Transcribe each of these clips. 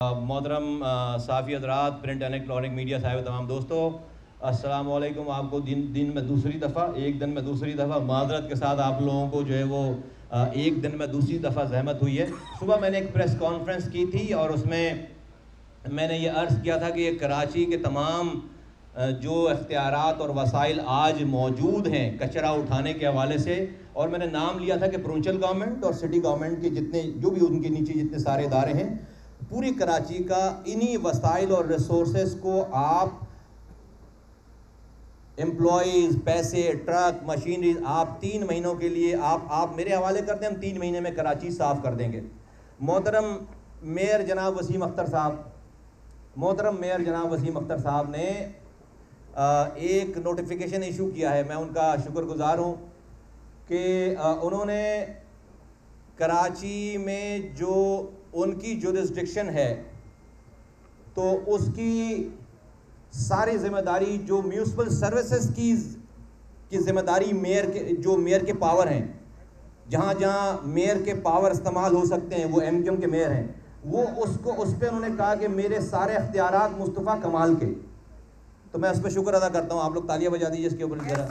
मोहतरम साफ़ी हज़रात, प्रिंट एंड इलेक्ट्रॉनिक मीडिया साहिब, तमाम दोस्तों अस्सलाम वालेकुम। आपको दिन में दूसरी दफ़ा, एक दिन में दूसरी दफ़ा माज़रत के साथ आप लोगों को जो है वो एक दिन में दूसरी दफ़ा ज़हमत हुई है। सुबह मैंने एक प्रेस कॉन्फ्रेंस की थी और उसमें मैंने ये अर्ज़ किया था कि कराची के तमाम जो इख्तियारात और वसाइल आज मौजूद हैं कचरा उठाने के हवाले से, और मैंने नाम लिया था कि प्रोविंशियल गवर्नमेंट और सिटी गवर्नमेंट के जितने जो भी उनके नीचे जितने सारे इदारे हैं, पूरी कराची का इन्हीं वसाइल और रिसोर्सेज को आप एम्प्लॉयज़, पैसे, ट्रक, मशीनरीज, आप 3 महीनों के लिए आप मेरे हवाले करते हैं, हम 3 महीने में कराची साफ़ कर देंगे। मोहतरम मेयर जनाब वसीम अख्तर साहब ने एक नोटिफिकेशन इशू किया है। मैं उनका शुक्रगुजार हूँ कि उन्होंने कराची में जो उनकी जुरिस्डिक्शन है तो उसकी सारी जिम्मेदारी जो म्यूनिसिपल सर्विसेज की जिम्मेदारी मेयर के पावर हैं, जहाँ मेयर के पावर इस्तेमाल हो सकते हैं, वो एमक्यूएम के मेयर हैं, वो उस पर उन्होंने कहा कि मेरे सारे इख्तियारात मुस्तफ़ा कमाल के। तो मैं उस पर शुक्र अदा करता हूँ, आप लोग तालियां बजा दीजिए इसके ऊपर ज़रा।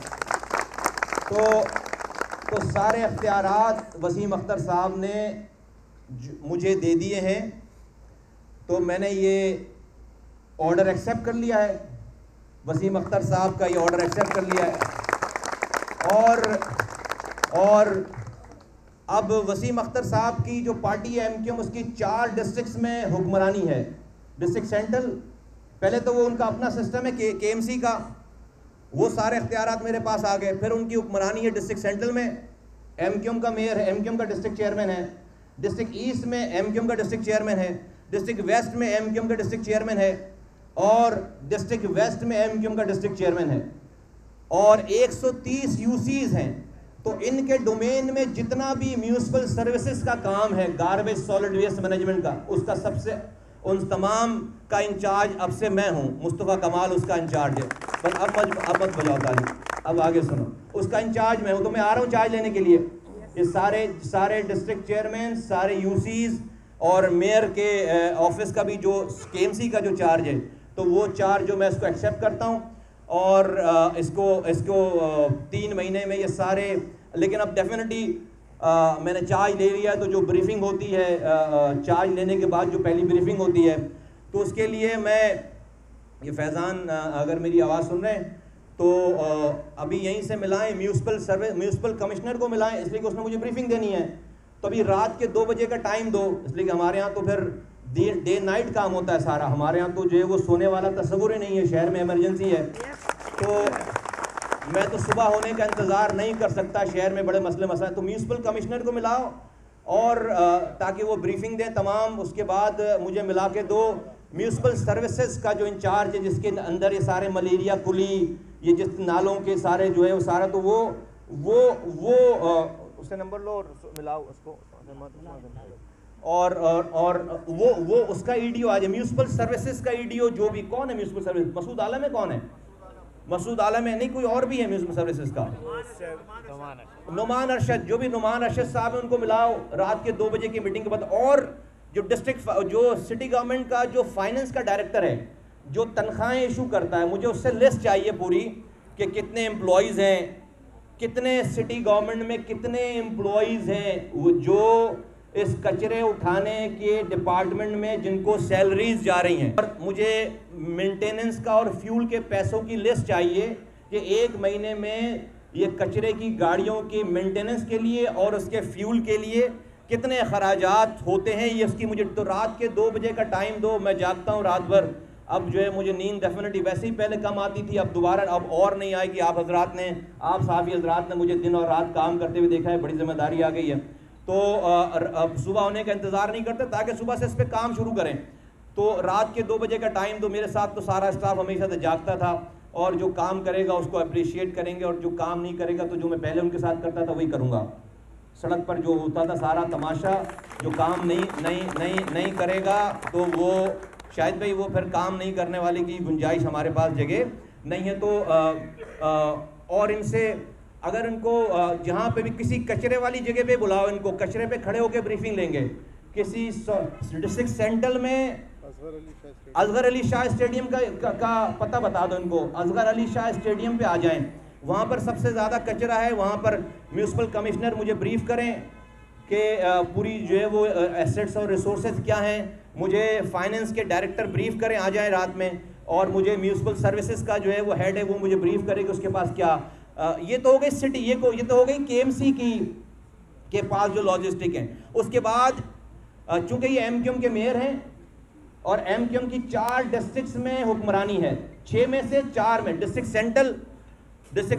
तो सारे इख्तियारात वसीम अख्तर साहब ने मुझे दे दिए हैं, तो मैंने ये ऑर्डर एक्सेप्ट कर लिया है। वसीम अख्तर साहब का ये ऑर्डर एक्सेप्ट कर लिया है और अब वसीम अख्तर साहब की जो पार्टी है एमक्यूएम, उसकी 4 डिस्ट्रिक्ट्स में हुक्मरानी है। डिस्ट्रिक्ट सेंट्रल, पहले तो वो उनका अपना सिस्टम है केएमसी का, वो सारे इख्तियारात मेरे पास आ गए। फिर उनकी हुक्मरानी है डिस्ट्रिक्ट सेंट्रल में, एमक्यूएम का मेयर है, एमक्यूएम का डिस्ट्रिक्ट चेयरमैन है। डिस्ट्रिक्ट ईस्ट में एमक्यूएम का डिस्ट्रिक्ट चेयरमैन है, डिस्ट्रिक्ट वेस्ट में एमक्यूएम का डिस्ट्रिक्ट चेयरमैन है, और डिस्ट्रिक्ट वेस्ट में एमक्यूएम का डिस्ट्रिक्ट चेयरमैन है, और 130 यूसीज हैं। तो इनके डोमेन में जितना भी म्यूनिसिपल सर्विसेज का काम है, गार्बेज सॉलिड वेस्ट मैनेजमेंट का, उसका उन तमाम का इंचार्ज अब से मैं हूँ। मुस्तफ़ा कमाल उसका इंचार्ज है। बस अब मत बजाओ ताली, अब आगे सुनो। उसका इंचार्ज मैं हूँ, तो मैं आ रहा हूँ चार्ज लेने के लिए। ये सारे डिस्ट्रिक्ट चेयरमैन, सारे यूसीज और मेयर के ऑफिस का भी जो केएमसी का जो चार्ज है, तो वो चार्ज जो मैं इसको एक्सेप्ट करता हूँ और इसको 3 महीने में ये सारे। लेकिन अब डेफिनेटली मैंने चार्ज ले लिया, तो जो ब्रीफिंग होती है चार्ज लेने के बाद जो पहली ब्रीफिंग होती है, तो उसके लिए मैं ये फैज़ान अगर मेरी आवाज़ सुन रहे हैं तो अभी यहीं से मिलाएं, म्यूनिसिपल कमिश्नर को मिलाएं, इसलिए कि उसने मुझे ब्रीफिंग देनी है। तो अभी रात के 2 बजे का टाइम दो, इसलिए कि हमारे यहाँ तो फिर डे नाइट काम होता है सारा। हमारे यहाँ तो जो है वो सोने वाला तस्वुर ही नहीं है, शहर में इमरजेंसी है। तो मैं तो सुबह होने का इंतज़ार नहीं कर सकता, शहर में बड़े मसला है। तो म्यूनिसिपल कमिश्नर को मिलाओ और ताकि वो ब्रीफिंग दें तमाम। उसके बाद मुझे मिला के दो म्यूनिसिपल सर्विसेज का जो इंचार्ज है, जिसके अंदर ये सारे मलेरिया कुली, ये जिस नालों के सारे जो है वो सारा, तो वो उससे नंबर लो और मिलाओ उसको, और वो उसका ईडीओ आ जाए। म्यूनिसिपल सर्विसेज का ईडीओ जो भी, कौन है म्यूनिसिपल सर्विस? मसूद आलम है। कौन है मसूद आलम? है नहीं, कोई और भी है म्यूनिसिपल सर्विसेज का? नुमान अरशद। जो भी नुमान अरशद साहब है उनको मिलाओ रात के 2 बजे की मीटिंग के बाद। और जो सिटी गवर्नमेंट का जो फाइनेंस का डायरेक्टर है, जो तनख्वाहें इशू करता है, मुझे उससे लिस्ट चाहिए पूरी कि कितने एम्प्लॉयज़ हैं, कितने सिटी गवर्नमेंट में कितने एम्प्लॉयज़ हैं वो जो इस कचरे उठाने के डिपार्टमेंट में जिनको सैलरीज जा रही हैं। और मुझे मेंटेनेंस का और फ्यूल के पैसों की लिस्ट चाहिए कि 1 महीने में ये कचरे की गाड़ियों की मेंटेनेंस के लिए और उसके फ्यूल के लिए कितने खराजात होते हैं, ये उसकी मुझे। तो रात के 2 बजे का टाइम दो, मैं जागता हूँ रात भर। अब जो है मुझे नींद डेफिनेटली वैसे ही पहले कम आती थी, अब दोबारा अब और नहीं आएगी। आप साफ़ी हजरात ने मुझे दिन और रात काम करते हुए देखा है, बड़ी जिम्मेदारी आ गई है। तो अब सुबह होने का इंतज़ार नहीं करते ताकि सुबह से इस पर काम शुरू करें। तो रात के 2 बजे का टाइम दो। मेरे साथ तो सारा स्टाफ हमेशा से जागता था, और जो काम करेगा उसको अप्रिशिएट करेंगे, और जो काम नहीं करेगा तो जो मैं पहले उनके साथ करता था वही करूँगा। सड़क पर जो होता था सारा तमाशा, जो काम नहीं करेगा तो वो शायद भाई वो फिर काम नहीं करने वाले की गुंजाइश हमारे पास जगह नहीं है। तो और इनसे अगर इनको जहाँ पे भी किसी कचरे वाली जगह पे बुलाओ, इनको कचरे पे खड़े होकर ब्रीफिंग लेंगे। किसी डिस्ट्रिक्ट सेंट्रल में असगर अली शाह स्टेडियम का पता बता दो इनको। असगर अली शाह स्टेडियम पे आ जाएं, वहाँ पर सबसे ज़्यादा कचरा है। वहाँ पर म्यूनसिपल कमिश्नर मुझे ब्रीफ करें कि पूरी जो है वो एसेट्स और रिसोर्सेज क्या हैं। मुझे फाइनेंस के डायरेक्टर ब्रीफ करें, आ जाए रात में। और मुझे म्यूनसिपल सर्विसेज का जो है वो हेड है वो मुझे ब्रीफ करे कि उसके पास क्या ये तो हो गई सिटी, ये तो हो गई केएमसी के पास जो लॉजिस्टिक हैं। उसके बाद चूंकि ये एमक्यूएम के मेयर हैं और एमक्यूएम की 4 डिस्ट्रिक्ट्स में हुक्मरानी है, 6 में से 4 में डिस्ट्रिक्ट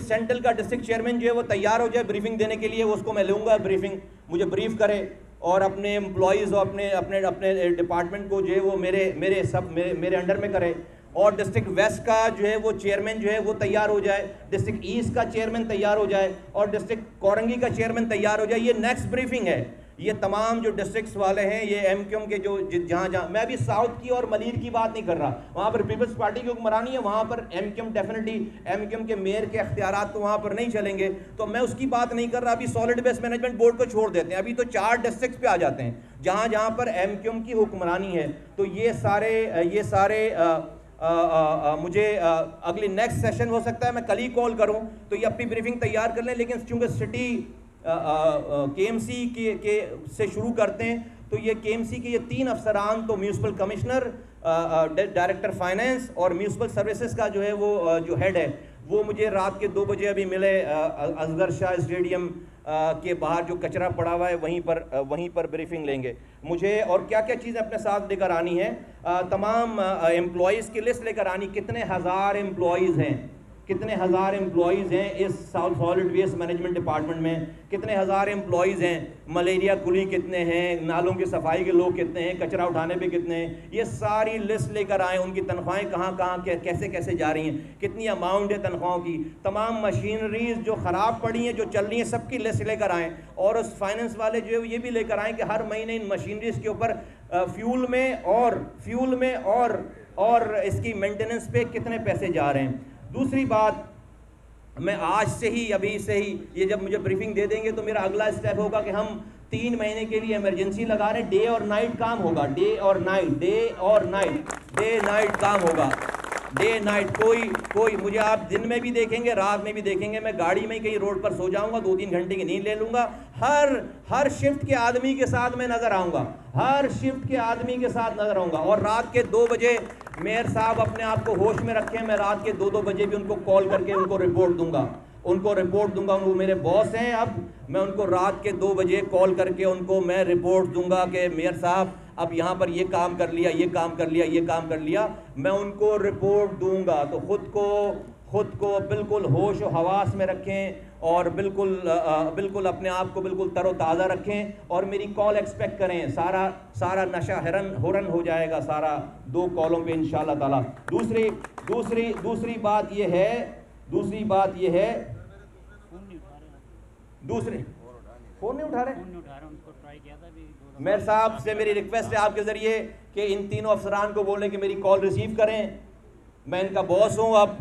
सेंट्रल का डिस्ट्रिक्ट चेयरमैन जो है वो तैयार हो जाए ब्रीफिंग देने के लिए, उसको मैं लूँगा ब्रीफिंग, मुझे ब्रीफ करे और अपने एम्प्लॉयज़ और अपने डिपार्टमेंट को जो है वो मेरे अंडर में करे। और डिस्ट्रिक्ट वेस्ट का जो है वो चेयरमैन जो है वो तैयार हो जाए, डिस्ट्रिक्ट ईस्ट का चेयरमैन तैयार हो जाए और डिस्ट्रिक्ट कोरंगी का चेयरमैन तैयार हो जाए। ये नेक्स्ट ब्रीफिंग है। ये तमाम जो डिस्ट्रिक्ट्स वाले हैं, ये एमक्यूएम के जो जहाँ मैं अभी साउथ की और मलीर की बात नहीं कर रहा, वहाँ पर पीपल्स पार्टी की हुक्मरानी है, वहाँ पर एमक्यूएम डेफिनेटली एमक्यूएम के मेयर के अख्तियारात तो वहाँ पर नहीं चलेंगे, तो मैं उसकी बात नहीं कर रहा। अभी सॉलिड वेस्ट मैनेजमेंट बोर्ड को छोड़ देते हैं, अभी तो 4 डिस्ट्रिक्ट पे आ जाते हैं जहाँ पर एमक्यूएम की हुक्मरानी है। तो ये सारे मुझे अगली नेक्स्ट सेशन हो सकता है मैं कल ही कॉल करूं, तो ये अपनी ब्रीफिंग तैयार कर लें। लेकिन चूंकि सिटी केएमसी के से शुरू करते हैं, तो ये केएमसी के ये 3 अफसरान, तो म्यूनसिपल कमिश्नर, डायरेक्टर फाइनेंस और म्यूनसिपल सर्विसेज का जो है वो जो हेड है वो मुझे रात के 2 बजे अभी मिले असगर शाह स्टेडियम के बाहर जो कचरा पड़ा हुआ है वहीं पर ब्रीफिंग लेंगे। मुझे और क्या क्या चीज़ें अपने साथ लेकर आनी है, तमाम एम्प्लॉयज़ की लिस्ट लेकर आनी, कितने हज़ार एम्प्लॉयज़ हैं इस सॉलिड वेस्ट मैनेजमेंट डिपार्टमेंट में, कितने हज़ार एम्प्लॉयज़ हैं, मलेरिया कुली कितने हैं, नालों की सफाई के लोग कितने हैं, कचरा उठाने पे कितने हैं, ये सारी लिस्ट लेकर आएँ। उनकी तनख्वाहें कहाँ कैसे जा रही हैं, कितनी अमाउंट है तनख्वाहों की, तमाम मशीनरीज जो ख़राब पड़ी हैं जो चल रही हैं सबकी लिस्ट लेकर आएँ। और उस फाइनेंस वाले जो है ये भी लेकर आएँ कि हर महीने इन मशीनरीज के ऊपर फ्यूल में और इसकी मेंटेनेंस पे कितने पैसे जा रहे हैं। दूसरी बात, मैं आज से ही अभी से ही ये जब मुझे ब्रीफिंग दे देंगे तो मेरा अगला स्टेप होगा कि हम 3 महीने के लिए इमरजेंसी लगा रहे हैं, डे और नाइट काम होगा, डे नाइट काम होगा, डे नाइट। कोई मुझे आप दिन में भी देखेंगे, रात में भी देखेंगे, मैं गाड़ी में ही कहीं रोड पर सो जाऊंगा, 2-3 घंटे की नींद ले लूंगा। हर शिफ्ट के आदमी के साथ मैं नजर आऊंगा, और रात के 2 बजे मेयर साहब अपने आप को होश में रखें, मैं रात के 2-2 बजे भी उनको कॉल करके उनको रिपोर्ट दूंगा। वो मेरे बॉस हैं, अब मैं उनको रात के 2 बजे कॉल करके उनको मैं रिपोर्ट दूंगा कि मेयर साहब अब यहाँ पर ये काम कर लिया, मैं उनको रिपोर्ट दूंगा। तो खुद को बिल्कुल होश और हवास में रखें और बिल्कुल अपने आप को बिल्कुल तरोताज़ा रखें और मेरी कॉल एक्सपेक्ट करें। सारा नशा हुरन हो जाएगा सारा 2 कॉलों पे इंशाल्लाह ताला। दूसरी बात ये है फोन नहीं उठा रहे उनको ट्राई किया था। मेयर साहब से मेरी रिक्वेस्ट है आपके ज़रिए कि इन तीनों अफसरान को बोलें कि मेरी कॉल रिसीव करें, मैं इनका बॉस हूँ अब,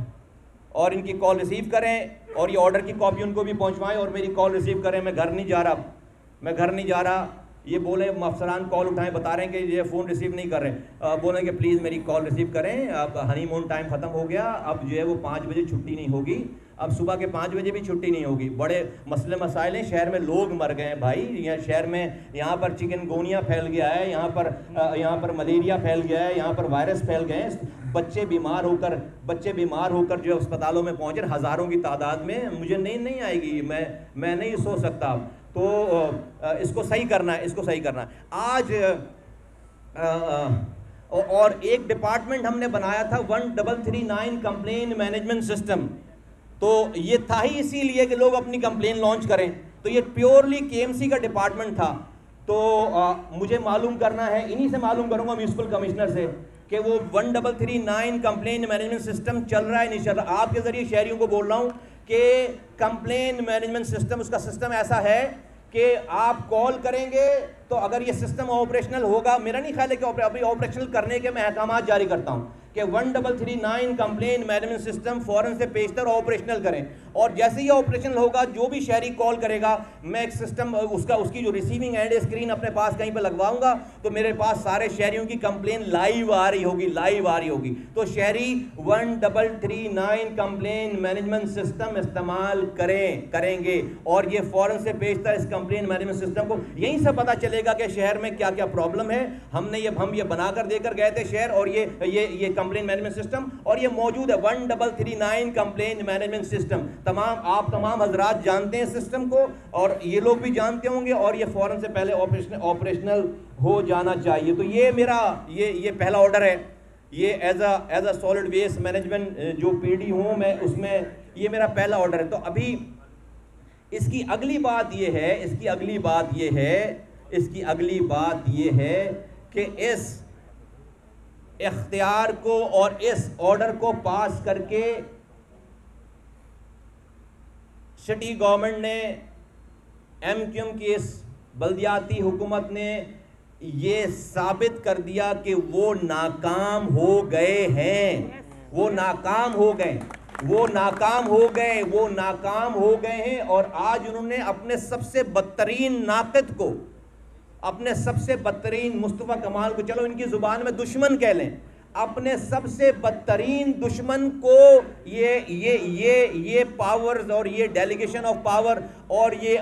और इनकी कॉल रिसीव करें और ये ऑर्डर की कॉपी उनको भी पहुँचवाएं और मेरी कॉल रिसीव करें। मैं घर नहीं जा रहा, ये बोले अफसरान कॉल उठाएं, बता रहे हैं कि ये फ़ोन रिसीव नहीं कर रहे, बोलें कि प्लीज़ मेरी कॉल रिसीव करें। अब हनीमून टाइम ख़त्म हो गया, अब जो है वो 5 बजे छुट्टी नहीं होगी, अब सुबह के 5 बजे भी छुट्टी नहीं होगी। बड़े मसले मसाइल हैं, शहर में लोग मर गए हैं भाई, यहाँ शहर में यहाँ पर चिकनगुनिया फैल गया है, यहाँ पर मलेरिया फैल गया है, यहाँ पर वायरस फैल गए हैं, बच्चे बीमार होकर जो अस्पतालों में पहुँचे हज़ारों की तादाद में। मुझे नहीं आएगी, मैं नहीं सो सकता। तो इसको सही करना है आज। और एक डिपार्टमेंट हमने बनाया था 1339 कंप्लेन मैनेजमेंट सिस्टम, तो ये था ही इसीलिए कि लोग अपनी कंप्लेन लॉन्च करें, तो ये प्योरली केएमसी का डिपार्टमेंट था। तो मुझे मालूम करना है, इन्हीं से मालूम करूंगा म्यूनसिपल कमिश्नर से कि वो 1339 कंप्लेन मैनेजमेंट सिस्टम चल रहा है नहीं चल रहा। आपके ज़रिए शहरियों को बोल रहा हूँ कि कंप्लेन मैनेजमेंट सिस्टम, उसका सिस्टम ऐसा है कि आप कॉल करेंगे तो अगर ये सिस्टम ऑपरेशनल होगा, मेरा नहीं ख्याल है कि अभी ऑपरेशनल करने के मैं अहकाम जारी करता हूँ कि 1339 कंप्लेन मैनेजमेंट सिस्टम फौरन से पेशतर ऑपरेशनल करें, और जैसे ही ऑपरेशनल होगा जो भी शहरी कॉल करेगा मैं एक सिस्टम उसकी जो रिसीविंग एंड स्क्रीन अपने पास कहीं पर लगवाऊंगा, तो मेरे पास सारे शहरियों की कंप्लेन लाइव आ रही होगी। तो शहरी 1339 कंप्लेन मैनेजमेंट सिस्टम इस्तेमाल करेंगे और ये फौरन से पेशतर इस कंप्लेन मैनेजमेंट सिस्टम को यहीं से पता चलेगा कि शहर में क्या क्या प्रॉब्लम है। हम ये बनाकर देकर गए थे शहर, और ये कंप्लेन मैनेजमेंट सिस्टम, और ये मौजूद है 1339 कंप्लेन मैनेजमेंट सिस्टम। आप तमाम हजरात जानते हैं सिस्टम को, और ये लोग भी जानते होंगे, और ये फौरन से पहले ऑपरेशनल हो जाना चाहिए। तो ये मेरा ये पहला ऑर्डर है। ये as a solid waste management जो पीडी हूँ मैं, उसमें ये मेरा पहला ऑर्डर है। तो अभी इसकी अगली बात ये है कि इस इख्तियार को और इस ऑर्डर को पास करके सिटी गवर्नमेंट ने, एमक्यूएम की इस बल्दियाती हुकूमत ने ये साबित कर दिया कि वो नाकाम हो गए हैं। वो नाकाम हो गए हैं, और आज उन्होंने अपने सबसे बदतरीन नाक़िद को, अपने सबसे बदतरीन मुस्तफ़ा कमाल को, चलो इनकी ज़ुबान में दुश्मन कह लें, अपने सबसे बदतरीन दुश्मन को ये पावर्स और ये डेलीगेशन ऑफ पावर और ये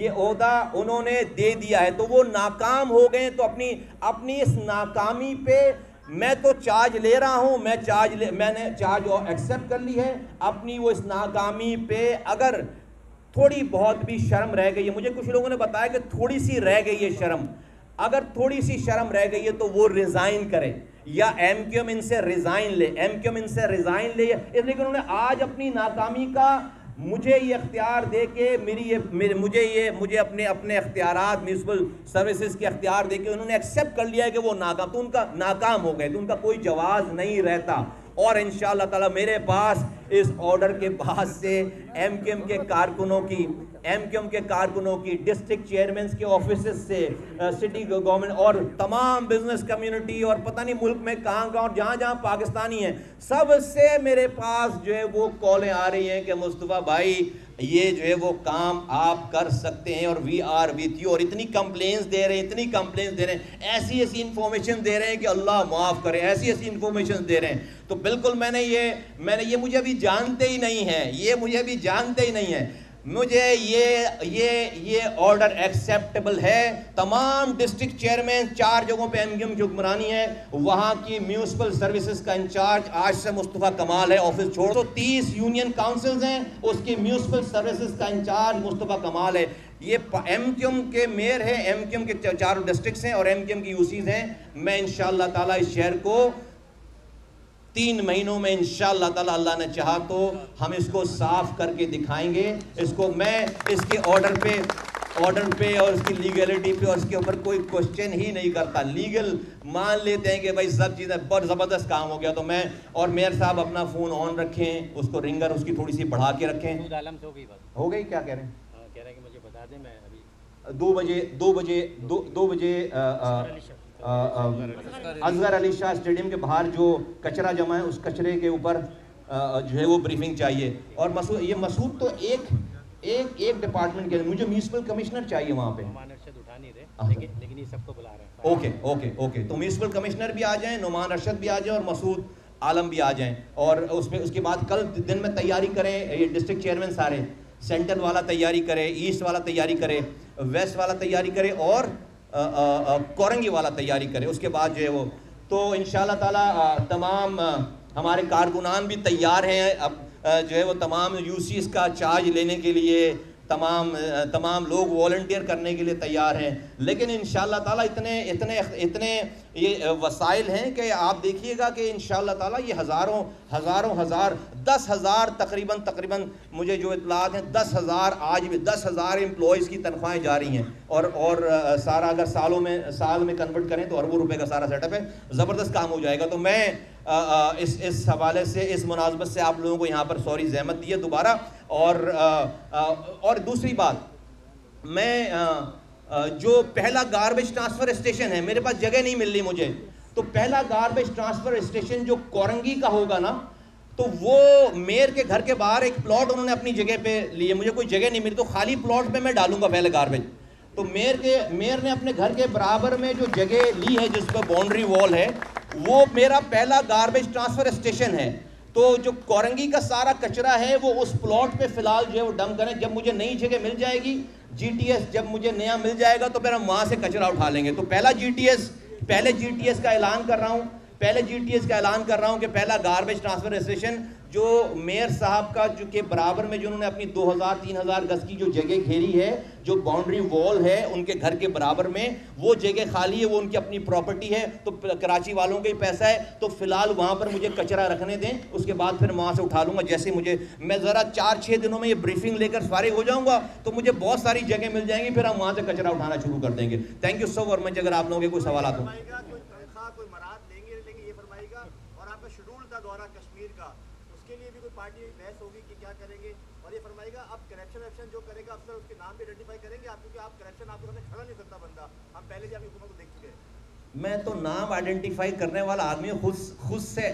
ओहदा उन्होंने दे दिया है। तो वो नाकाम हो गए। तो अपनी इस नाकामी पे मैं तो चार्ज ले रहा हूं, मैंने चार्ज एक्सेप्ट कर ली है। अपनी वो इस नाकामी पे अगर थोड़ी बहुत भी शर्म रह गई है, मुझे कुछ लोगों ने बताया कि थोड़ी सी रह गई है शर्म, अगर थोड़ी सी शर्म रह गई है तो वो रिजाइन करे, या एमक्यूएम इनसे रिजाइन ले, इसलिए कि उन्होंने आज अपनी नाकामी का मुझे ये इख्तियार दे के मुझे अपने इख्तियारात म्यूनिसिपल सर्विसेज के इख्तियार दे के उन्होंने एक्सेप्ट कर लिया है कि वो नाकाम, तो उनका नाकाम हो गए, तो उनका कोई जवाब नहीं रहता। और इंशाअल्लाह ताला मेरे पास इस ऑर्डर के बाद से एमक्यूएम के कारकुनों की डिस्ट्रिक्ट चेयरमैन के ऑफिस से सिटी गवर्नमेंट और तमाम बिजनेस कम्युनिटी और पता नहीं मुल्क में कहाँ जहाँ पाकिस्तानी हैं, सबसे मेरे पास जो है वो कॉलें आ रही हैं कि मुस्तफ़ा भाई ये जो है वो काम आप कर सकते हैं, और वी आर विथ यू। और इतनी कंप्लेंट्स दे रहे हैं, ऐसी ऐसी इंफॉर्मेशन दे रहे हैं कि अल्लाह माफ़ करे, ऐसी ऐसी इंफॉर्मेशन दे रहे हैं। तो बिल्कुल मैंने ये मुझे अभी जानते ही नहीं है, मुझे ये ऑर्डर एक्सेप्टेबल है। तमाम डिस्ट्रिक्ट चेयरमैन 4 जगहों पे एमक्यूएम की हुक्मरानी है, वहाँ की म्यूनिसिपल सर्विसेज का इंचार्ज आज से मुस्तफ़ा कमाल है, ऑफिस छोड़ दो। 30 यूनियन काउंसिल्स हैं, उसकी म्यूनिसिपल सर्विसेज का इंचार्ज मुस्तफ़ा कमाल है। ये एमक्यूएम के मेयर है, एमक्यूएम के 4 डिस्ट्रिक्ट्स हैं और एमक्यूएम की यूसीज हैं। मैं इंशाअल्लाह ताला इस शहर को 3 महीनों में इंशाअल्लाह ताला, अल्लाह ने चाहा तो हम इसको साफ करके दिखाएंगे। इसको मैं इसके ऑर्डर पे और इसकी लीगलिटी पे और इसके ऊपर कोई क्वेश्चन ही नहीं करता। लीगल मान लेते हैं कि भाई सब चीज़ें बहुत ज़बरदस्त काम हो गया, तो मैं और मेयर साहब अपना फ़ोन ऑन रखें, उसको रिंगर उसकी थोड़ी सी बढ़ा के रखें। हो गई क्या कह रहे हैं? कह रहे हैं कि मुझे बता दें, मैं अभी 2 बजे असगर अली शाह स्टेडियम के बाहर जो कचरा जमा है उस कचरे के ऊपर जो है वो ब्रीफिंग चाहिए। और मसूद तो एक डिपार्टमेंट के, मुझे म्यूनिसिपल कमिश्नर चाहिए वहाँ पे। उठा नहीं रहे, लेकिन ये सबको बुला रहे हैं। ओके, तो म्यूनिसिपल कमिश्नर भी आ जाएं, नुमान अरशद भी आ जाएं और मसूद आलम भी आ जाएं। और उसके बाद कल दिन में तैयारी करें, ये डिस्ट्रिक्ट चेयरमैन सारे, सेंट्रल वाला तैयारी करे, ईस्ट वाला तैयारी करे, वेस्ट वाला तैयारी करे और कोरंगी वाला तैयारी करे। उसके बाद जो है वो तो इंशाअल्लाह ताला तमाम हमारे कारकुनान भी तैयार हैं, अब जो है वो तमाम यूसीस का चार्ज लेने के लिए तमाम लोग वॉलंटियर करने के लिए तैयार हैं। लेकिन इंशाअल्लाह ताला इतने ये वसाइल हैं कि आप देखिएगा कि इंशाअल्लाह ताला ये हज़ार 10,000 तकरीबन मुझे जो इतलात हैं 10,000 आज भी 10,000 एम्प्लॉयज़ की तनख्वाहें जा रही हैं। और सारा अगर साल में कन्वर्ट करें तो अरबों रुपए का सारा सेटअप है, ज़बरदस्त काम हो जाएगा। तो मैं इस हवाले से, इस मुनासबत से आप लोगों को यहाँ पर सॉरी ज़हमत दी है दोबारा। और दूसरी बात, मैं जो पहला गार्बेज ट्रांसफ़र स्टेशन है, मेरे पास जगह नहीं मिल रही मुझे, तो पहला गार्बेज ट्रांसफर स्टेशन जो कोरंगी का होगा ना, तो वो मेयर के घर के बाहर एक प्लॉट उन्होंने अपनी जगह पे लिए, मुझे कोई जगह नहीं मिली, तो खाली प्लॉट पे मैं डालूंगा पहले गार्बेज। तो मेयर ने अपने घर के बराबर में जो जगह ली है जिस पर बाउंड्री वॉल है, वो मेरा पहला गार्बेज ट्रांसफर स्टेशन है। तो जो कोरंगी का सारा कचरा है वो उस प्लॉट पे फिलहाल जो है वो डंप करें। जब मुझे नई जगह मिल जाएगी, जीटीएस जब मुझे नया मिल जाएगा तो फिर हम वहां से कचरा उठा लेंगे। तो पहले जीटीएस का ऐलान कर रहा हूं कि पहला गार्बेज ट्रांसफर स्टेशन जो मेयर साहब का जो के बराबर में जो उन्होंने अपनी 2000-3000 गज की जो जगह घेरी है, जो बाउंड्री वॉल है उनके घर के बराबर में, वो जगह खाली है, वो उनकी अपनी प्रॉपर्टी है, तो कराची वालों का ही पैसा है। तो फिलहाल वहां पर मुझे कचरा रखने दें, उसके बाद फिर वहां से उठा लूंगा। जैसे मैं ज़रा 4-6 दिनों में ये ब्रीफिंग लेकर फारिग हो जाऊंगा तो मुझे बहुत सारी जगह मिल जाएंगी, फिर हम वहां से कचरा उठाना शुरू कर देंगे। Thank you so much. अगर आप लोगों के कोई सवाल हो। पार्टी बहस होगी कि क्या करेंगे, और ये फरमाएगा आप करप्शन जो करेगा अफसर उसके नाम भी आइडेंटिफाई करेंगे आप, क्योंकि आप करप्शन आपके सामने खड़ा नहीं सकता बंदा, हम पहले भी आपकी हुकूमत को देख चुके हैं। मैं तो नाम आइडेंटिफाई करने वाला आदमी,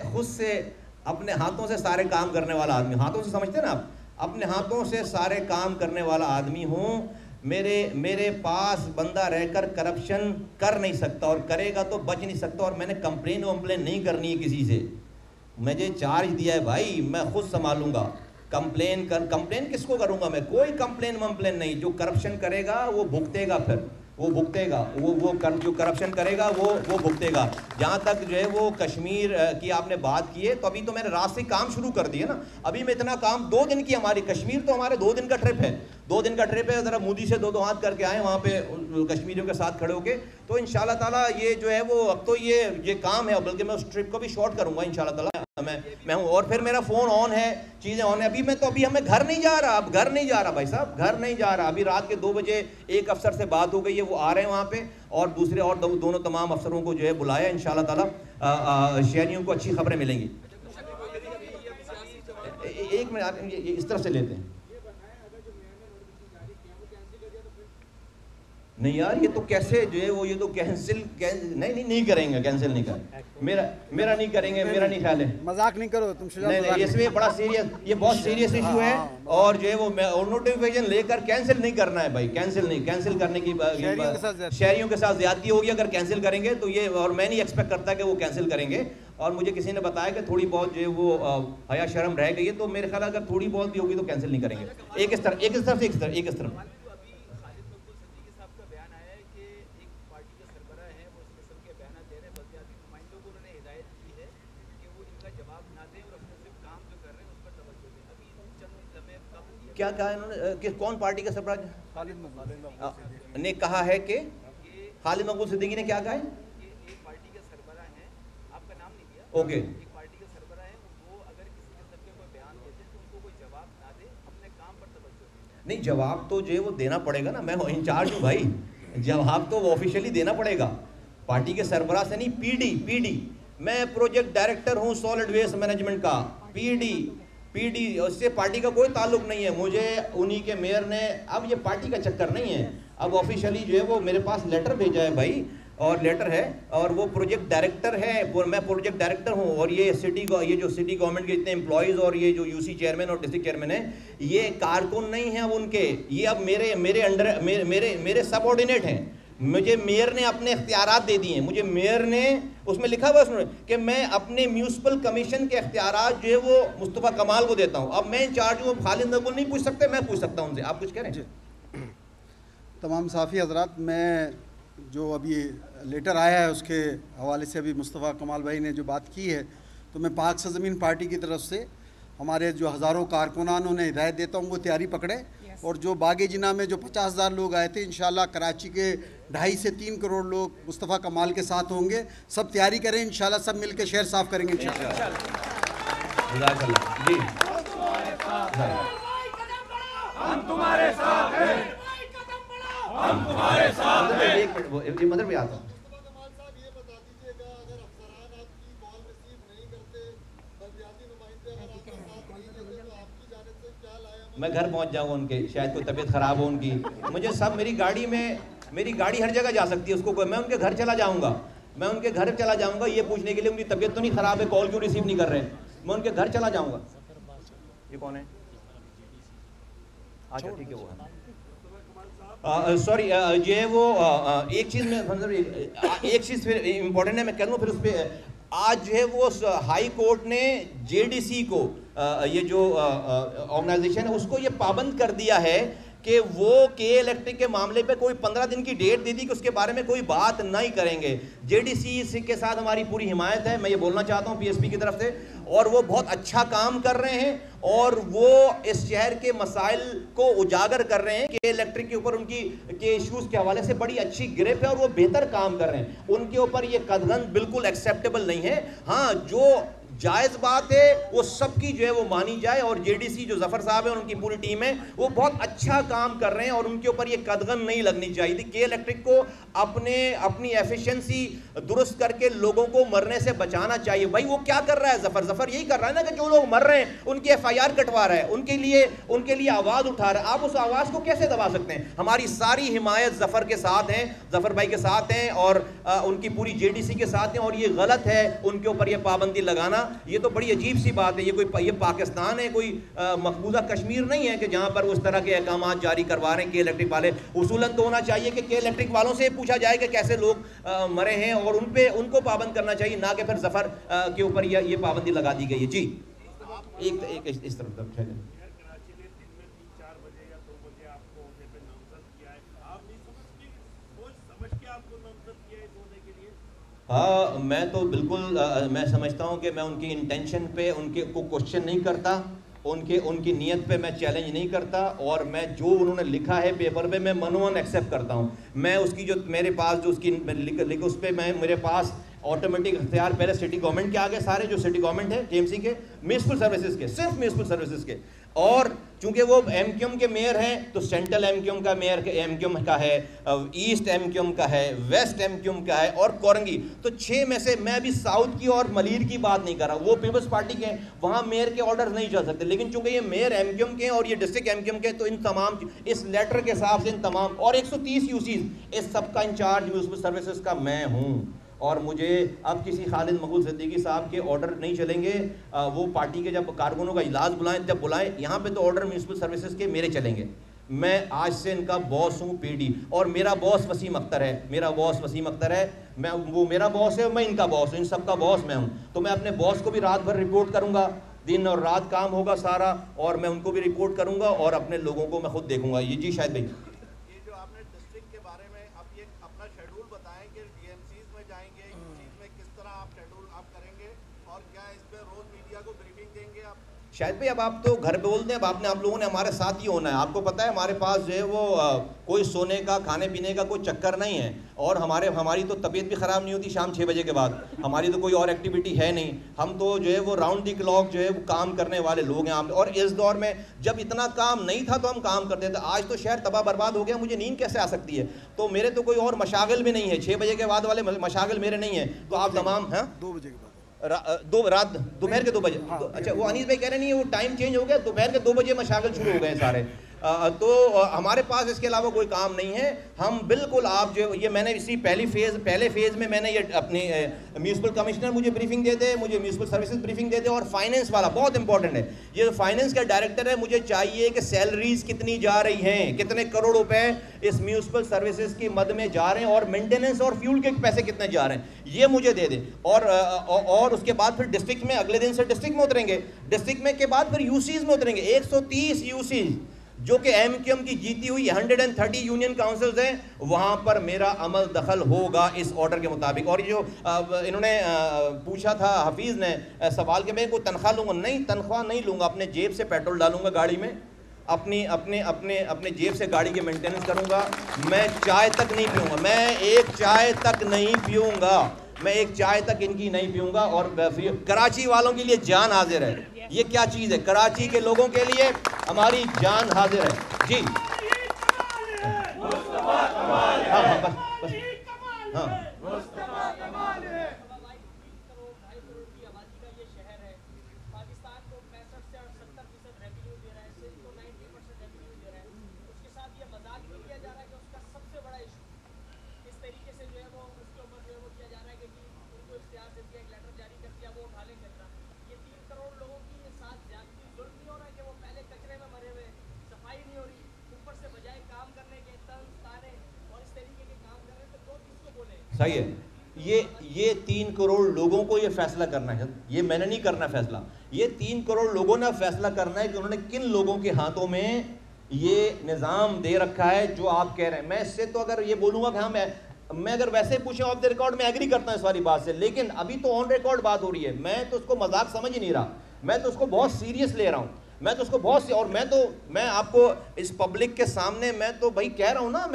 खुद से अपने हाथों से सारे काम करने वाला आदमी, हाथों से समझते ना आप, अपने हाथों से सारे काम करने वाला आदमी हूँ। मेरे पास बंदा रहकर करप्शन कर नहीं सकता, और करेगा तो बच नहीं सकता। और मैंने कंप्लेन नहीं करनी है किसी से, मुझे चार्ज दिया है भाई, मैं खुद संभालूंगा। कंप्लेन किसको करूंगा मैं? कोई कंप्लेन नहीं। जो करप्शन करेगा वो भुगतेगा, फिर वो भुगतेगा, जो करप्शन करेगा वो भुगतेगा। जहाँ तक जो है वो कश्मीर की आपने बात की है, तो अभी तो मैंने रात से काम शुरू कर दिया ना। अभी मैं इतना काम 2 दिन की हमारी कश्मीर तो हमारे 2 दिन का ट्रिप है, 2 दिन का ट्रिप है। ज़रा मोदी से 2 हाथ करके आए वहाँ पे कश्मीरियों के साथ खड़े होके। तो इंशाल्लाह ताला ये जो है वो अब तो ये काम है, बल्कि मैं उस ट्रिप को भी शॉर्ट करूँगा इंशाल्लाह ताला। मैं हूँ, और फिर मेरा फ़ोन ऑन है, चीज़ें ऑन है। अभी हमें घर नहीं जा रहा, अब घर नहीं जा रहा भाई साहब, घर नहीं जा रहा। अभी रात के 2 बजे एक अफसर से बात हो गई है, वो आ रहे हैं वहाँ पे, और दूसरे और दोनों तमाम अफसरों को जो है बुलाया इंशाल्लाह ताला। शहरियों को अच्छी खबरें मिलेंगी। एक मिनट इस तरफ से लेते हैं। नहीं यार, ये तो कैसे जो है वो ये तो कैंसिल नहीं करेंगे, कैंसिल नहीं करेंगे, मेरा नहीं करेंगे, मेरा नहीं ख्याल है। मजाक नहीं करो तुम। नहीं, इसमें बड़ा सीरियस, ये बहुत सीरियस इशू है, और जो है वो नोटिफिकेशन लेकर कैंसिल नहीं करना है भाई, कैंसिल करने की शहरियों के साथ ज्यादती होगी अगर कैंसिल करेंगे तो ये। और मैं नहीं एक्सपेक्ट करता कि वो कैंसिल करेंगे। और मुझे किसी ने बताया कि थोड़ी बहुत जो है वो हया शर्म रह गई है, तो मेरे ख्याल अगर थोड़ी बहुत भी होगी तो कैंसिल नहीं करेंगे। एक इस तरफ क्या कहा इन्होंने कि कौन पार्टी का सरबराह ने कहा है कि खालिद मकबूल सिद्दीकी ने क्या कहा है? एक पार्टी के सरबराह हैं, आपका नाम नहीं दिया, ओके, एक पार्टी के सरबराह हैं, वो अगर किसी किस्म के कोई बयान देते हैं तो उनको कोई जवाब ना दे, अपने काम पर तवज्जो दें। नहीं, जवाब तो जो है वो देना पड़ेगा ना, मैं इंचार्ज हूँ भाई, जवाब तो वो ऑफिशियली देना पड़ेगा, पार्टी के सरबराह से नहीं। पीडी मैं प्रोजेक्ट डायरेक्टर हूँ सॉलिड वेस्ट मैनेजमेंट का, पीडी उससे पार्टी का कोई ताल्लुक नहीं है। मुझे उन्हीं के मेयर ने, अब ये पार्टी का चक्कर नहीं है, अब ऑफिशियली जो है वो मेरे पास लेटर भेजा है भाई, और लेटर है, और वो प्रोजेक्ट डायरेक्टर है, मैं प्रोजेक्ट डायरेक्टर हूँ। और ये जो सिटी गवर्नमेंट के इतने एम्प्लॉयज़ और ये जो यूसी चेयरमैन और डिस्ट्रिक्ट चेयरमैन है, ये कारकुन नहीं है अब उनके, ये अब मेरे अंडर मेरे सबऑर्डिनेट हैं। मुझे मेयर ने अपने इख्तियारात दे दिए हैं, मुझे मेयर ने उसमें लिखा हुआ है कि मैं अपने म्यूनसिपल कमीशन के इख्तियारात जो है वो मुस्तफ़ा कमाल को देता हूँ। अब मैं इंचार्ज हूँ, खालिद मकबूल नहीं पूछ सकते, मैं पूछ सकता हूँ उनसे। आप कुछ कह रहे हैं? तमाम साफ़ी हजरात, मैं जो अभी लेटर आया है उसके हवाले से अभी मुस्तफ़ा कमाल भाई ने जो बात की है, तो मैं पाक सरज़मीन पार्टी की तरफ से हमारे जो हज़ारों कारकुनान उन्हें हिदायत देता हूँ वो तैयारी पकड़े, और जो बागे जिना में जो 50,000 लोग आए थे, इंशाल्लाह कराची के 2.5 से 3 करोड़ लोग मुस्तफ़ा कमाल के साथ होंगे। सब तैयारी करें, इंशाल्लाह सब मिलकर शहर साफ़ करेंगे इंशाल्लाह। हम तुम्हारे साथ हैं, हम तुम्हारे साथ हैं। एक मिनट भी आता हूँ। मैं घर पहुंच जाऊंगा उनके, शायद कोई तबीयत ख़राब हो उनकी, मुझे सब मेरी गाड़ी हर जगह जा सकती है, उसको मैं उनके घर चला जाऊंगा। मैं उनके घर चला जाऊंगा ये पूछने के लिए उनकी तबीयत तो नहीं खराब है, कॉल क्यों रिसीव नहीं कर रहे हैं, मैं उनके घर चला जाऊंगा। ये कौन है? अच्छा ठीक है वो है। सॉरी जो है वो एक चीज़ में मतलब एक चीज़ फिर इम्पोर्टेंट है, मैं कह दूँ फिर उस पर। आज जो है वो हाई कोर्ट ने जेडीसी को ये जो ऑर्गेनाइजेशन है उसको ये पाबंद कर दिया है कि वो के इलेक्ट्रिक के मामले पे कोई 15 दिन की डेट दे दी कि उसके बारे में कोई बात नहीं करेंगे। जेडीसी के साथ हमारी पूरी हिमायत है, मैं ये बोलना चाहता हूँ पीएसपी की तरफ से, और वो बहुत अच्छा काम कर रहे हैं और वो इस शहर के मसाइल को उजागर कर रहे हैं कि इलेक्ट्रिक के ऊपर उनकी के इश्यूज़ के हवाले से बड़ी अच्छी ग्रिप है और वो बेहतर काम कर रहे हैं। उनके ऊपर ये कदगन बिल्कुल एक्सेप्टेबल नहीं है। हाँ, जो जायज़ बात है वो सबकी जो है वो मानी जाए, और जेडीसी जो जफर साहब है और उनकी पूरी टीम है वो बहुत अच्छा काम कर रहे हैं और उनके ऊपर ये कदगन नहीं लगनी चाहिए थी। के इलेक्ट्रिक को अपनी एफिशिएंसी दुरुस्त करके लोगों को मरने से बचाना चाहिए। भाई वो क्या कर रहा है जफर यही कर रहा है ना कि जो लोग मर रहे हैं उनकी FIR कटवा रहा है, उनके लिए आवाज़ उठा रहा है। आप उस आवाज़ को कैसे दबा सकते हैं? हमारी सारी हिमायत जफर के साथ है, जफर भाई के साथ हैं और उनकी पूरी जेडीसी के साथ हैं, और ये गलत है उनके ऊपर ये पाबंदी लगाना। ये तो बड़ी अजीब सी बात है। ये पाकिस्तान है, कोई मकबूजा कश्मीर नहीं है कि जहां पर उस तरह के अहकाम जारी करवा रहे हैं के इलेक्ट्रिक वाले। उसूलन तो होना चाहिए कि के इलेक्ट्रिक वालों से पूछा जाए कि कैसे लोग मरे हैं और उनको पाबंद करना चाहिए, ना कि फिर जफर के ऊपर ये पाबंदी लगा दी गई है। जी एक इस तरफ हाँ, मैं तो बिल्कुल मैं समझता हूँ कि मैं उनकी इंटेंशन पे उनके को क्वेश्चन नहीं करता, उनकी नीयत पे मैं चैलेंज नहीं करता, और मैं जो उन्होंने लिखा है पेपर पे मैं मनोवन एक्सेप्ट करता हूँ। मैं उसकी जो मेरे पास जो उसकी लिख उस पर मैं मेरे पास ऑटोमेटिक इख्तियार पहले सिटी गवर्नमेंट के आगे, सारे जो सिटी गवर्नमेंट है KMC के म्यूनिसिपल सर्विसेज के, सिर्फ म्यूनिसिपल सर्विसेज के, और चूंकि वो MQM के मेयर हैं तो सेंट्रल MQM का मेयर MQM का है, ईस्ट MQM का है, वेस्ट MQM का है और कोरंगी। तो 6 में से मैं अभी साउथ की और मलीर की बात नहीं कर रहा, वो पीपल्स पार्टी के हैं, वहाँ मेयर के ऑर्डर नहीं चल सकते। लेकिन चूंकि ये मेयर MQM के हैं और ये डिस्ट्रिक्ट MQM के, तो इन तमाम इस लेटर के हिसाब से इन तमाम और 130 UCs इस सबका इंचार्ज म्यूनिसिपल सर्विसेज का मैं हूँ। और मुझे अब किसी खालिद मकबूल सिद्दीकी साहब के ऑर्डर नहीं चलेंगे। वो पार्टी के जब कारकुनों का इजलास बुलाएं जब बुलाएं, यहाँ पे तो ऑर्डर म्यूनिसिपल सर्विसेज के मेरे चलेंगे। मैं आज से इनका बॉस हूँ PD, और मेरा बॉस वसीम अख्तर है, मैं वो मेरा बॉस है, मैं इनका बॉस हूँ, इन सबका बॉस मैं हूँ। तो मैं अपने बॉस को भी रात भर रिपोर्ट करूँगा, दिन और रात काम होगा सारा, और मैं उनको भी रिपोर्ट करूँगा और अपने लोगों को मैं खुद देखूँगा। ये जी शायद भाई शायद भाई अब आप तो घर बोल दें, अब आप लोगों ने हमारे साथ ही होना है। आपको पता है हमारे पास जो है वो कोई सोने का खाने पीने का कोई चक्कर नहीं है, और हमारी तो तबीयत भी ख़राब नहीं होती शाम 6 बजे के बाद, हमारी तो कोई और एक्टिविटी है नहीं। हम तो जो है वो राउंड दी क्लॉक जो है वो काम करने वाले लोग हैं। और इस दौर में जब इतना काम नहीं था तो हम काम करते थे, आज तो शहर तबाह बर्बाद हो गया, मुझे नींद कैसे आ सकती है? तो मेरे तो कोई और मशागिल भी नहीं है, 6 बजे के बाद वाले मशागिल मेरे नहीं है। तो आप तमाम हैं 2 बजे के बाद रात दोपहर के 2 बजे। हाँ, अच्छा, वो अनीस भाई कह रहे नहीं वो टाइम चेंज हो गया, दोपहर के 2 बजे मशागिल शुरू हो गए सारे। तो हमारे पास इसके अलावा कोई काम नहीं है। हम बिल्कुल आप जो ये मैंने इसी पहले फेज़ में मैंने ये अपने म्यूनिसिपल कमिश्नर मुझे ब्रीफिंग दे दे, मुझे म्यूनिसिपल सर्विसेज ब्रीफिंग दे दे, और फाइनेंस वाला बहुत इंपॉर्टेंट है, ये जो फाइनेंस का डायरेक्टर है मुझे चाहिए कि सैलरीज कितनी जा रही हैं, कितने करोड़ रुपए इस म्यूनिसिपल सर्विसेज की मद में जा रहे हैं, और मेंटेनेंस और फ्यूल के पैसे कितने जा रहे हैं, ये मुझे दे दे। और उसके बाद फिर डिस्ट्रिक्ट में, अगले दिन से डिस्ट्रिक्ट में उतरेंगे, डिस्ट्रिक्ट में के बाद फिर यूसीज में उतरेंगे। 130 यूसीज जो कि MQM की जीती हुई 130 यूनियन काउंसिल्स हैं, वहां पर मेरा अमल दखल होगा इस ऑर्डर के मुताबिक। और जो इन्होंने पूछा था हफीज़ ने सवाल के, मैं कोई तनख्वाह लूँगा? नहीं, तनख्वाह नहीं लूँगा, अपने जेब से पेट्रोल डालूंगा गाड़ी में, अपने जेब से गाड़ी के मेंटेनेंस करूँगा। मैं चाय तक नहीं पीऊँगा, मैं एक चाय तक नहीं पीऊँगा, मैं एक चाय तक इनकी नहीं पीऊँगा। और कराची वालों के लिए जान हाजिर है, ये क्या चीज़ है? कराची के लोगों के लिए हमारी जान हाजिर है। जी हाँ हाँ बस हाँ सही है। ये 3 करोड़ लोगों को ये फैसला करना है, ये मैंने नहीं करना फैसला, ये 3 करोड़ लोगों ने फैसला करना है कि उन्होंने किन लोगों के हाथों में ये निज़ाम दे रखा है जो आप कह रहे हैं। मैं इससे तो अगर ये बोलूँगा कि हाँ मैं अगर वैसे पूछे ऑफ द रिकॉर्ड, मैं एग्री करता हूँ इस वाली बात से, लेकिन अभी तो ऑन रिकॉर्ड बात हो रही है। मैं तो उसको मजाक समझ ही नहीं रहा, मैं तो उसको बहुत सीरियस ले रहा हूँ, मैं तो उसको बहुत और मैं आपको इस पब्लिक के सामने मैं तो भाई कह रहा हूँ ना,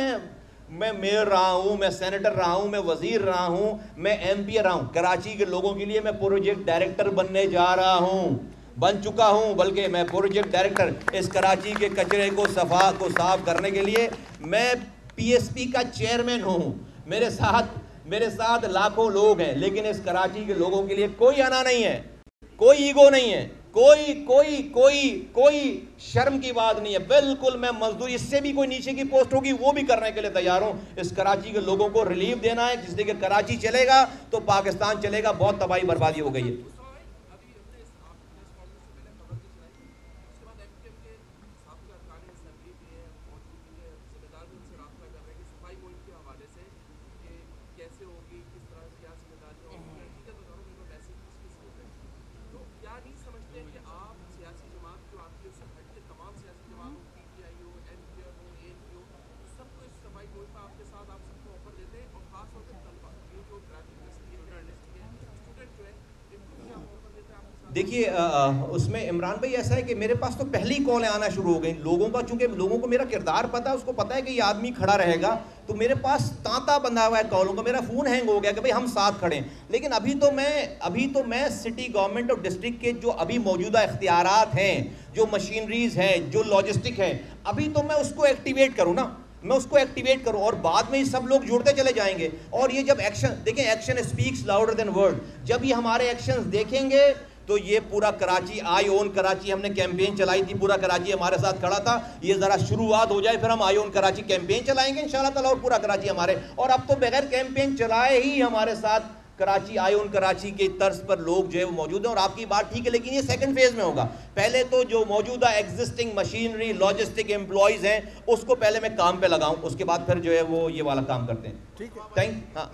मैं मेयर रहा हूँ, मैं सेनेटर रहा हूँ, मैं वजीर रहा हूँ, मैं MP रहा हूँ। कराची के लोगों के लिए मैं प्रोजेक्ट डायरेक्टर बनने जा रहा हूँ, बन चुका हूँ, बल्कि मैं प्रोजेक्ट डायरेक्टर इस कराची के कचरे को साफ करने के लिए। मैं PSP का चेयरमैन हूँ, मेरे साथ लाखों लोग हैं, लेकिन इस कराची के लोगों के लिए कोई आना नहीं है, कोई ईगो नहीं है, कोई शर्म की बात नहीं है। बिल्कुल मैं मजदूरी, इससे भी कोई नीचे की पोस्ट होगी वो भी करने के लिए तैयार हूं। इस कराची के लोगों को रिलीफ देना है, जिससे कि कराची चलेगा तो पाकिस्तान चलेगा। बहुत तबाही बर्बादी हो गई है। देखिए उसमें इमरान भाई ऐसा है कि मेरे पास तो पहली कॉलें आना शुरू हो गई लोगों का, चूंकि लोगों को मेरा किरदार पता है, उसको पता है कि ये आदमी खड़ा रहेगा, तो मेरे पास तांता बंधा हुआ है कॉलों का। मेरा फ़ोन हैंग हो गया कि भाई हम साथ खड़े हैं। लेकिन अभी तो मैं सिटी गवर्नमेंट और डिस्ट्रिक्ट के जो अभी मौजूदा इख्तियारात हैं, जो मशीनरीज हैं, जो लॉजिस्टिक हैं, अभी तो मैं उसको एक्टिवेट करूँ ना, मैं उसको एक्टिवेट करूं और बाद में ये सब लोग जुड़ते चले जाएंगे। और ये जब एक्शन देखें, action speaks louder than word. जब ये हमारे एक्शंस देखेंगे तो ये पूरा कराची, आई ओन कराची, हमने कैंपेन चलाई थी, पूरा कराची हमारे साथ खड़ा था। ये ज़रा शुरुआत हो जाए, फिर हम आई ओन कराची कैंपेन चलाएंगे इंशाल्लाह ताला, और पूरा कराची हमारे। और अब तो बगैर कैंपेन चलाए ही हमारे साथ कराची, आई ओन कराची के तर्ज पर लोग जो है वो मौजूद हैं। और आपकी बात ठीक है, लेकिन ये सेकंड फेज में होगा। पहले तो जो मौजूदा एग्जिस्टिंग मशीनरी, लॉजिस्टिक एम्प्लॉयज़ हैं, उसको पहले मैं काम पे लगाऊं, उसके बाद फिर जो है वो ये वाला काम करते हैं। ठीक है, थैंक। हाँ,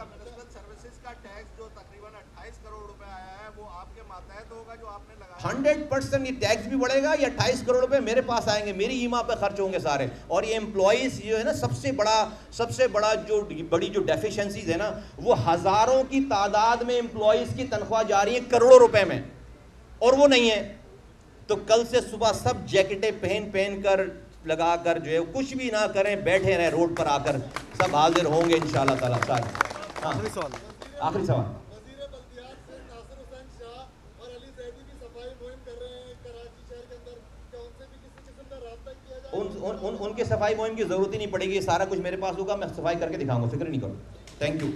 100% ये टैक्स भी बढ़ेगा, ये 28 करोड़ रुपए मेरे पास आएंगे, मेरी ईमा पे खर्च होंगे सारे। और ये एम्प्लॉइज जो है ना, सबसे बड़ा जो बड़ी जो डेफिशिएंसीज है ना, वो हज़ारों की तादाद में एम्प्लॉइज की तनख्वाह जा रही है करोड़ों रुपए में, और वो नहीं है। तो कल से सुबह सब जैकेटें पहन कर लगा कर जो है कुछ भी ना करें, बैठे रहें रोड पर आकर, सब हाजिर होंगे इंशाल्लाह ताला सारे। हाँ, आखिरी सवाल। उनके सफाई मुहिम की जरूरत ही नहीं पड़ेगी, सारा कुछ मेरे पास होगा, मैं सफाई करके दिखाऊंगा, फिक्र नहीं करो। Thank you.